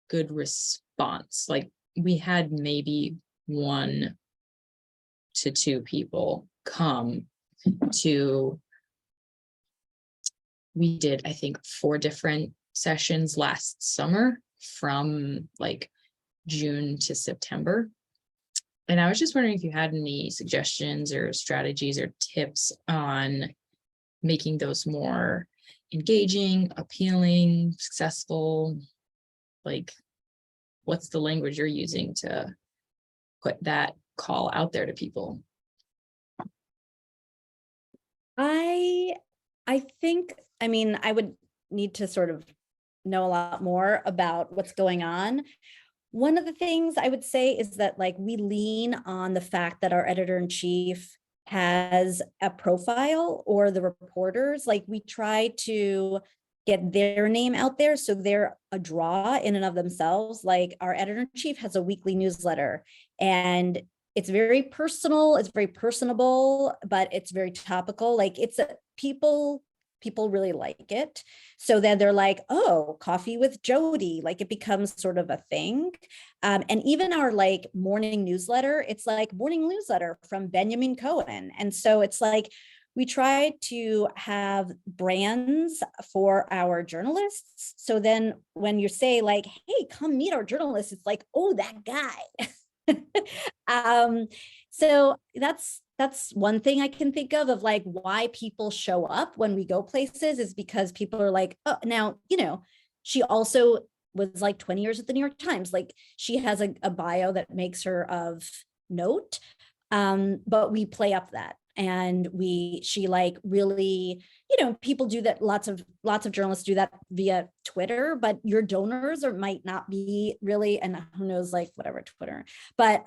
good response. Like, we had maybe 1 to 2 people come to, we did, I think, 4 different sessions last summer from like June to September. And I was just wondering if you had any suggestions or strategies or tips on making those more engaging, appealing, successful. Like, what's the language you're using to put that call out there to people? I think, I would need to sort of know a lot more about what's going on. One of the things I would say is that, like, we lean on the fact that our editor-in-chief has a profile, or the reporters, like, we try to get their name out there so they're a draw in and of themselves. Like, our editor-in-chief has a weekly newsletter, and it's very personal, it's very personable, but it's very topical. Like, people really like it. So then they're like, oh, coffee with Jody, like, it becomes sort of a thing. And even our like morning newsletter, it's like morning newsletter from Benjamin Cohen. And so it's like, we try to have brands for our journalists. So then when you say like, hey, come meet our journalists, it's like, oh, that guy. So that's one thing I can think of like why people show up when we go places, is because people are like, oh, now, she also was like 20 years at the New York Times. Like, she has a bio that makes her of note. But we play up that. And she like really, people do that. Lots of journalists do that via Twitter, but your donors might not be really, and who knows, like, whatever, Twitter. But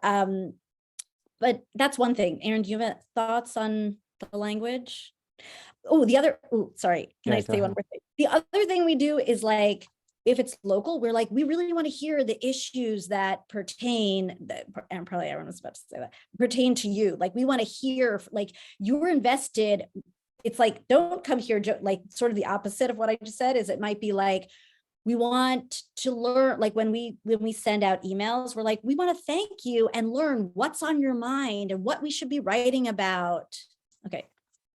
that's one thing. Aaron, do you have thoughts on the language? Sorry. Can I say one more thing? The other thing we do is, like, if it's local, we're like, we really want to hear the issues that pertain, and probably everyone was about to say that, pertain to you. Like, we want to hear, like, you're invested. It's like, don't come here, like, sort of the opposite of what I just said is, it might be like, we want to learn, like, when we send out emails, we're like, we want to thank you and learn what's on your mind and what we should be writing about. Okay,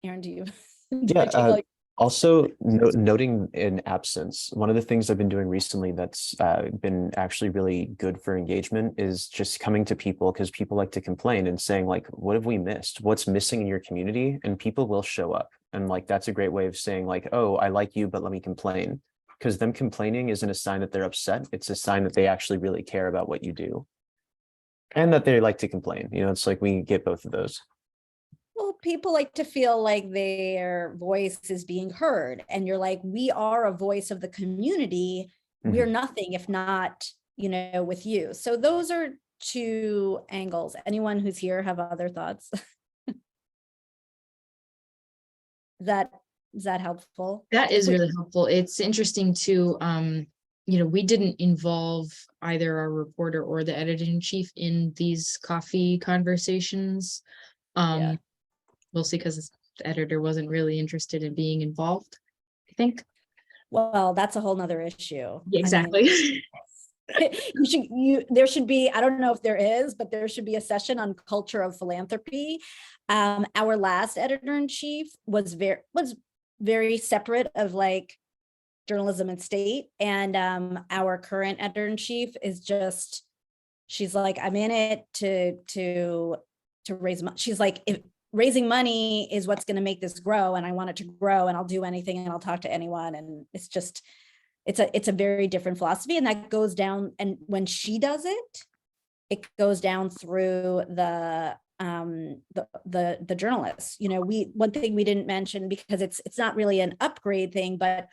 Aaron, do you? Yeah. Also, noting in absence, one of the things I've been doing recently that's been actually really good for engagement is just coming to people, because people like to complain, and saying like, what have we missed? What's missing in your community? And people will show up. And like, that's a great way of saying like, oh, I like you, but let me complain. Because them complaining isn't a sign that they're upset. It's a sign that they actually really care about what you do. And that they like to complain. It's like, we get both of those. Well, people like to feel like their voice is being heard. And you're like, we are a voice of the community. We're nothing if not, with you. So those are 2 angles. Anyone who's here have other thoughts? Is that helpful? That is really helpful. It's interesting too. we didn't involve either our reporter or the editor-in-chief in these coffee conversations. Yeah. We'll see, because the editor wasn't really interested in being involved, I think. Well, that's a whole nother issue. Yeah, I mean, exactly. there should be, I don't know if there is, but there should be a session on culture of philanthropy. Our last editor-in-chief was very separate of like journalism and state. And our current editor-in-chief is just, she's like, I'm in it to raise money. She's like, if raising money is what's going to make this grow, and I want it to grow, and I'll do anything and I'll talk to anyone. And it's just, it's a very different philosophy, and that goes down. And when she does it, it goes down through the journalists. One thing we didn't mention, because it's not really an upgrade thing, but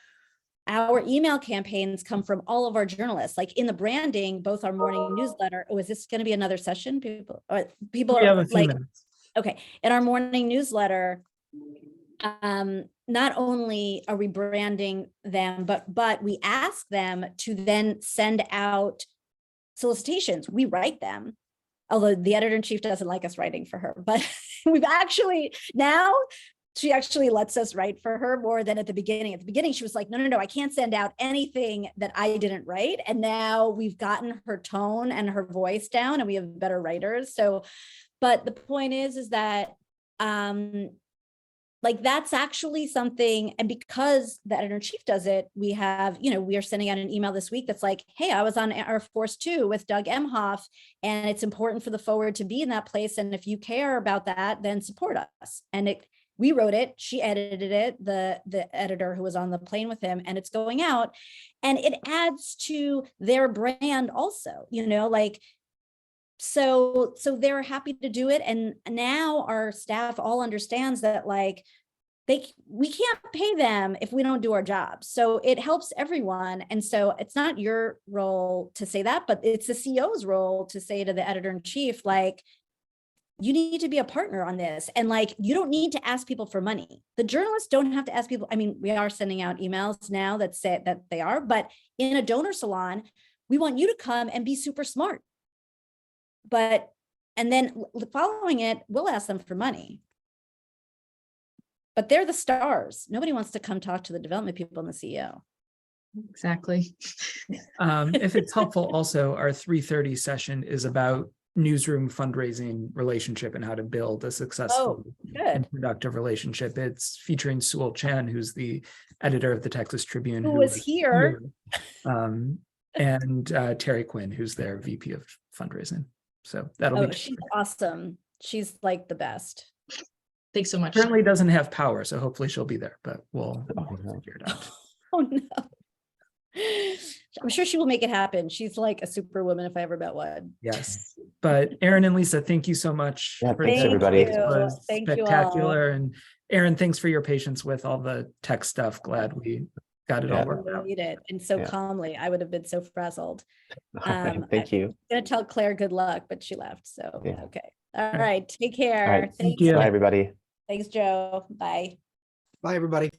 our email campaigns come from all of our journalists. Like in the branding, both our morning newsletter. Oh, is this going to be another session? People We have are a few like, minutes. okay. In our morning newsletter, not only are we branding them, but we ask them to then send out solicitations. We write them, although the editor-in-chief doesn't like us writing for her, but we've actually now, she actually lets us write for her more than at the beginning. At the beginning, she was like, no, I can't send out anything that I didn't write. And now we've gotten her tone and her voice down, and we have better writers. So, but the point is that, like, that's actually something. And because the editor-in-chief does it, we have, we are sending out an email this week that's like, hey, I was on Air Force 2 with Doug Emhoff, and it's important for the Forward to be in that place. And if you care about that, then support us. And we wrote it, she edited it, the editor who was on the plane with him, and it's going out, and it adds to their brand also, like, so they're happy to do it. And now our staff all understands that, like, we can't pay them if we don't do our job. So it helps everyone. And so it's not your role to say that, but it's the CEO's role to say to the editor-in-chief, like, you need to be a partner on this. And like, you don't need to ask people for money. The journalists don't have to ask people. I mean, we are sending out emails now that say that they are, but in a donor salon, we want you to come and be super smart. And then following it, we'll ask them for money. But they're the stars. Nobody wants to come talk to the development people and the CEO. Exactly. If it's helpful, also, our 3:30 session is about newsroom fundraising relationship and how to build a successful and productive relationship. It's featuring Sewell Chen, who's the editor of the Texas Tribune, Who was here. And Terry Quinn, who's their VP of fundraising. So that'll be. She's awesome. She's like the best. Thanks so much. Currently doesn't have power, so hopefully she'll be there, but we'll figure it out. Oh no. I'm sure she will make it happen. She's like a superwoman if I ever met one. Yes. But Aaron and Lisa, thank you so much. Yeah, for thanks, this. everybody. It was Thank you all. spectacular. And Aaron, thanks for your patience with all the tech stuff. Glad we got it all worked out. Need it. And so calmly, I would have been so frazzled. Thank you. I'm gonna tell Claire good luck, but she left. So okay. All right. Take care. All right. Thank you. Bye, everybody. Thanks, Joe. Bye. Bye, everybody.